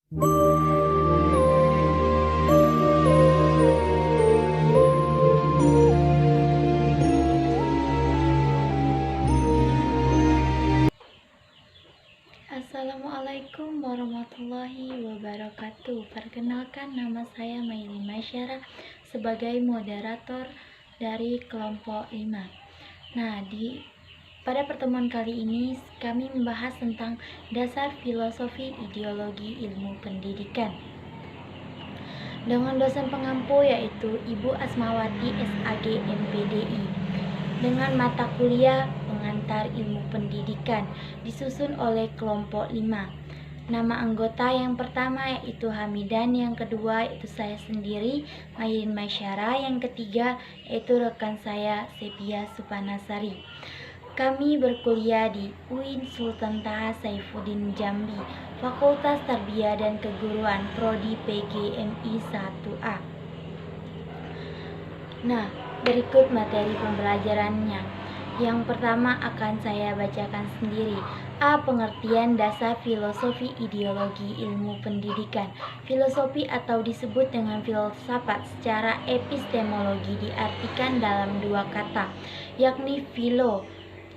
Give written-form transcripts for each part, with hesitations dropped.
Assalamualaikum warahmatullahi wabarakatuh. Perkenalkan, nama saya Maili Masyara sebagai moderator dari kelompok 5. Nah, pada pertemuan kali ini kami membahas tentang dasar filosofi ideologi ilmu pendidikan dengan dosen pengampu yaitu Ibu Asmawati SAG MPDI, dengan mata kuliah pengantar ilmu pendidikan disusun oleh kelompok 5. Nama anggota yang pertama yaitu Hamidan, yang kedua yaitu saya sendiri Mailin Masyara, yang ketiga yaitu rekan saya Sepia Supanasari. Kami berkuliah di UIN Sultan Taha Saifuddin Jambi, Fakultas Tarbiyah dan Keguruan, Prodi PGMI 1A. Nah, berikut materi pembelajarannya. Yang pertama akan saya bacakan sendiri. A. Pengertian dasar filosofi ideologi ilmu pendidikan. Filosofi atau disebut dengan filsafat secara epistemologi diartikan dalam dua kata, yakni philo,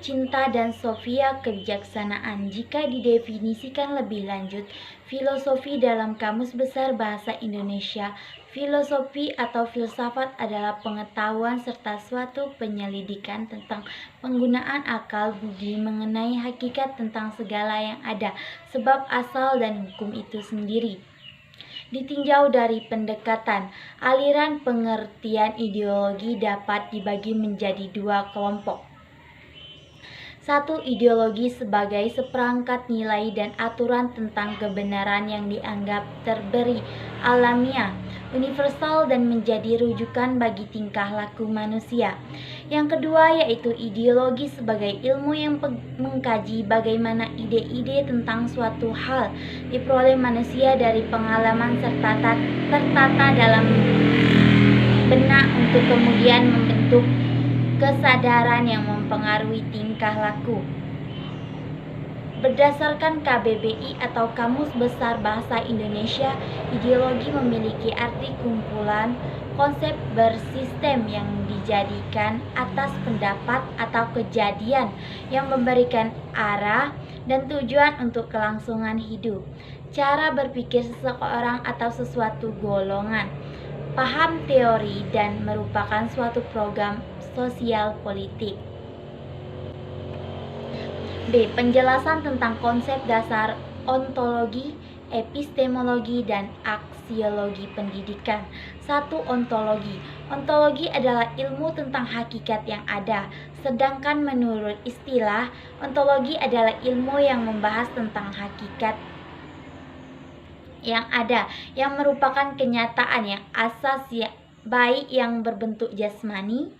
cinta, dan sophia, kebijaksanaan. Jika didefinisikan lebih lanjut, filosofi dalam Kamus Besar Bahasa Indonesia, filosofi atau filsafat adalah pengetahuan serta suatu penyelidikan tentang penggunaan akal budi mengenai hakikat tentang segala yang ada, sebab asal dan hukum itu sendiri. Ditinjau dari pendekatan, aliran pengertian ideologi dapat dibagi menjadi dua kelompok. 1. Ideologi sebagai seperangkat nilai dan aturan tentang kebenaran yang dianggap terberi, alamiah, universal, dan menjadi rujukan bagi tingkah laku manusia. Yang kedua yaitu ideologi sebagai ilmu yang mengkaji bagaimana ide-ide tentang suatu hal diperoleh manusia dari pengalaman serta tertata dalam benak untuk kemudian membentuk kesadaran yang mempengaruhi tingkah laku. Berdasarkan KBBI atau Kamus Besar Bahasa Indonesia, ideologi memiliki arti kumpulan konsep bersistem yang dijadikan atas pendapat atau kejadian yang memberikan arah dan tujuan untuk kelangsungan hidup, cara berpikir seseorang atau sesuatu golongan, paham teori, dan merupakan suatu program sosial politik. B. Penjelasan tentang konsep dasar ontologi, epistemologi, dan aksiologi pendidikan. 1. Ontologi. Ontologi adalah ilmu tentang hakikat yang ada, sedangkan menurut istilah, ontologi adalah ilmu yang membahas tentang hakikat yang ada, yang merupakan kenyataan yang asasi, baik yang berbentuk jasmani,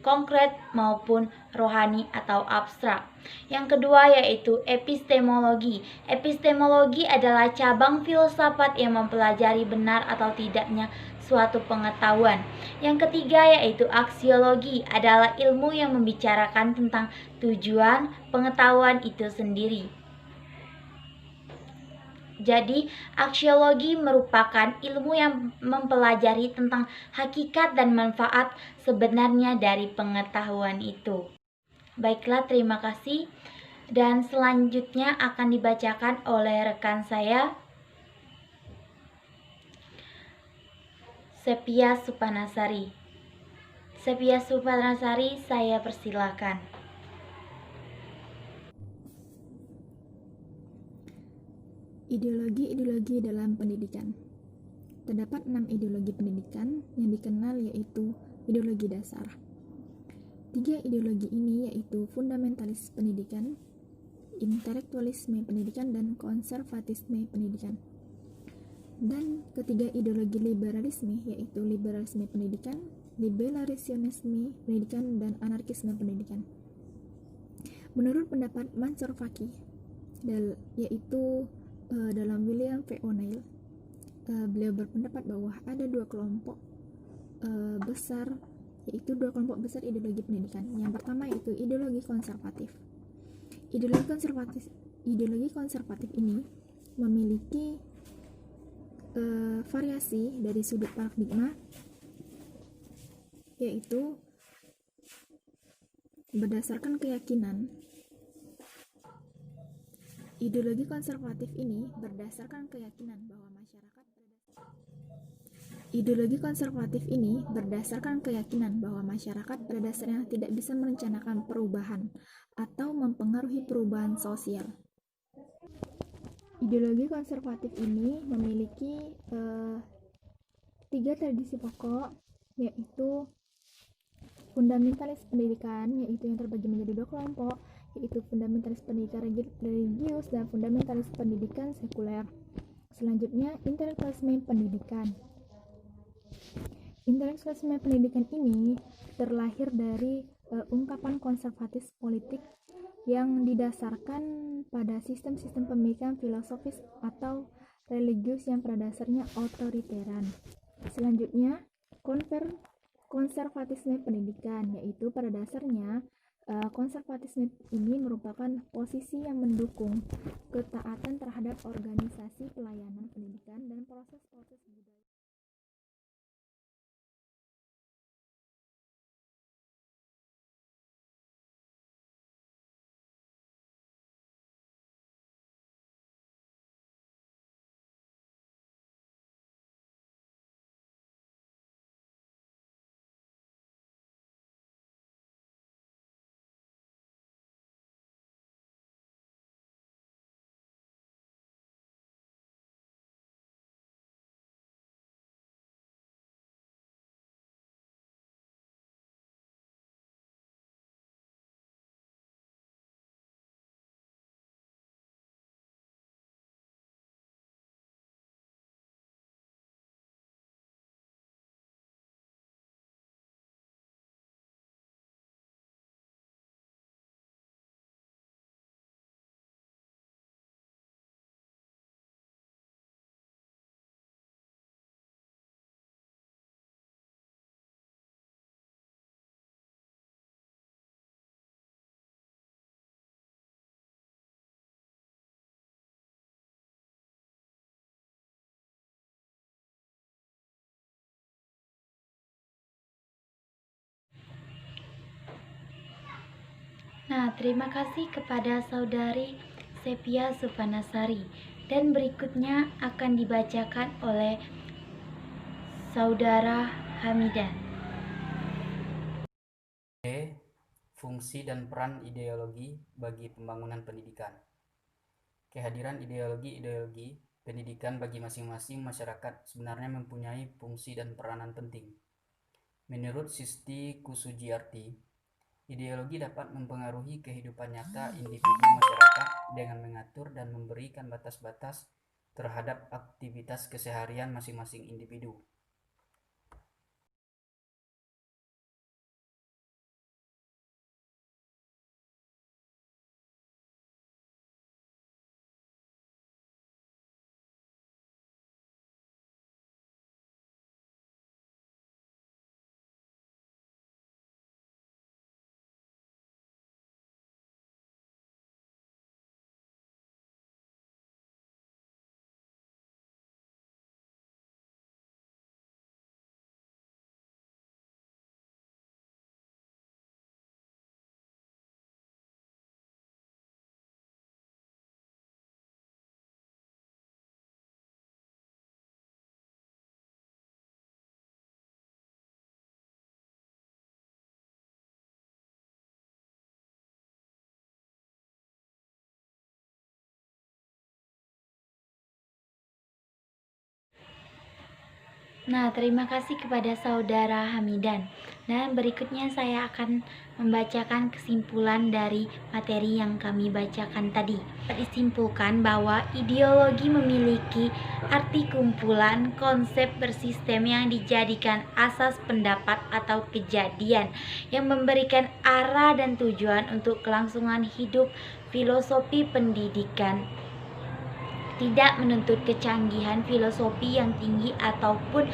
konkret, maupun rohani atau abstrak. Yang kedua yaitu epistemologi. Epistemologi adalah cabang filsafat yang mempelajari benar atau tidaknya suatu pengetahuan. Yang ketiga yaitu aksiologi, adalah ilmu yang membicarakan tentang tujuan pengetahuan itu sendiri. Jadi, aksiologi merupakan ilmu yang mempelajari tentang hakikat dan manfaat sebenarnya dari pengetahuan itu. Baiklah, terima kasih. Dan selanjutnya akan dibacakan oleh rekan saya, Sepia Supanasari. Sepia Supanasari, saya persilakan. Ideologi-ideologi dalam pendidikan. Terdapat 6 ideologi pendidikan yang dikenal, yaitu ideologi dasar. 3 ideologi ini yaitu fundamentalis pendidikan, intelektualisme pendidikan, dan konservatisme pendidikan. Dan ketiga ideologi liberalisme yaitu liberalisme pendidikan, liberalisme pendidikan, dan anarkisme pendidikan. Menurut pendapat Mansur Faki, yaitu dalam William V. O'Neill, beliau berpendapat bahwa ada dua kelompok besar, yaitu dua kelompok besar ideologi pendidikan. Yang pertama yaitu ideologi konservatif. Ideologi konservatif ini memiliki variasi dari sudut paradigma, yaitu berdasarkan keyakinan. Ideologi konservatif ini berdasarkan keyakinan bahwa masyarakat pada dasarnya tidak bisa merencanakan perubahan atau mempengaruhi perubahan sosial. Ideologi konservatif ini memiliki 3 tradisi pokok, yaitu fundamentalis pendidikan, yaitu yang terbagi menjadi 2 kelompok, yaitu fundamentalis pendidikan religius dan fundamentalis pendidikan sekuler. Selanjutnya, intelektualisme pendidikan. Intelektualisme pendidikan ini terlahir dari ungkapan konservatis politik yang didasarkan pada sistem-sistem pemikiran filosofis atau religius yang pada dasarnya otoriteran. Selanjutnya, konservatisme pendidikan, yaitu pada dasarnya konservatisme ini merupakan posisi yang mendukung ketaatan terhadap organisasi pelayanan pendidikan dan proses-proses budaya. Nah, terima kasih kepada Saudari Sepia Sufanasari. Dan berikutnya akan dibacakan oleh Saudara Hamidan. Fungsi dan peran ideologi bagi pembangunan pendidikan. Kehadiran ideologi pendidikan bagi masing-masing masyarakat sebenarnya mempunyai fungsi dan peranan penting. Menurut Sisti Kusujiarti, ideologi dapat mempengaruhi kehidupan nyata individu masyarakat dengan mengatur dan memberikan batas-batas terhadap aktivitas keseharian masing-masing individu. Nah, terima kasih kepada Saudara Hamidan. Dan berikutnya saya akan membacakan kesimpulan dari materi yang kami bacakan tadi. Disimpulkan bahwa ideologi memiliki arti kumpulan konsep bersistem yang dijadikan asas pendapat atau kejadian yang memberikan arah dan tujuan untuk kelangsungan hidup. Filosofi pendidikan tidak menuntut kecanggihan filosofi yang tinggi ataupun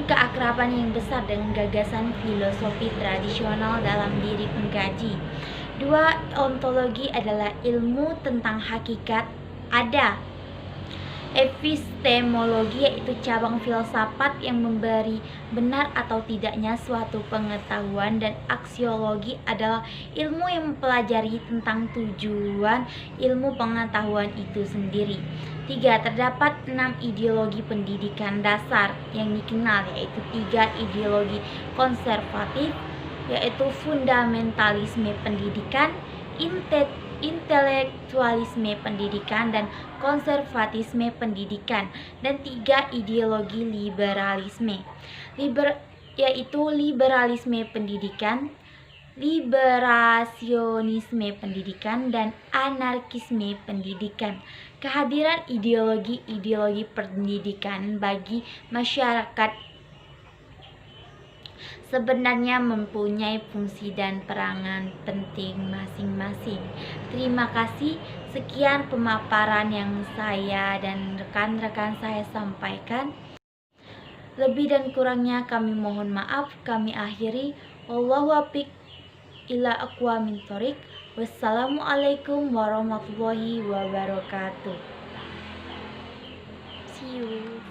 keakraban yang besar dengan gagasan filosofi tradisional dalam diri pengkaji. 2. Ontologi adalah ilmu tentang hakikat ada Epistemologi yaitu cabang filsafat yang memberi benar atau tidaknya suatu pengetahuan, dan aksiologi adalah ilmu yang mempelajari tentang tujuan ilmu pengetahuan itu sendiri. 3. Terdapat 6 ideologi pendidikan dasar yang dikenal, yaitu 3 ideologi konservatif, yaitu fundamentalisme pendidikan, intelektualisme pendidikan, dan konservatisme pendidikan, dan 3 ideologi liberalisme, yaitu liberalisme pendidikan, liberasionisme pendidikan, dan anarkisme pendidikan. Kehadiran ideologi pendidikan bagi masyarakat sebenarnya mempunyai fungsi dan peranan penting masing-masing. Terima kasih. Sekian pemaparan yang saya dan rekan-rekan saya sampaikan. Lebih dan kurangnya kami mohon maaf. Kami akhiri. Wallahu a'lam ila aqwamit thoriq. Wassalamualaikum warahmatullahi wabarakatuh. See you.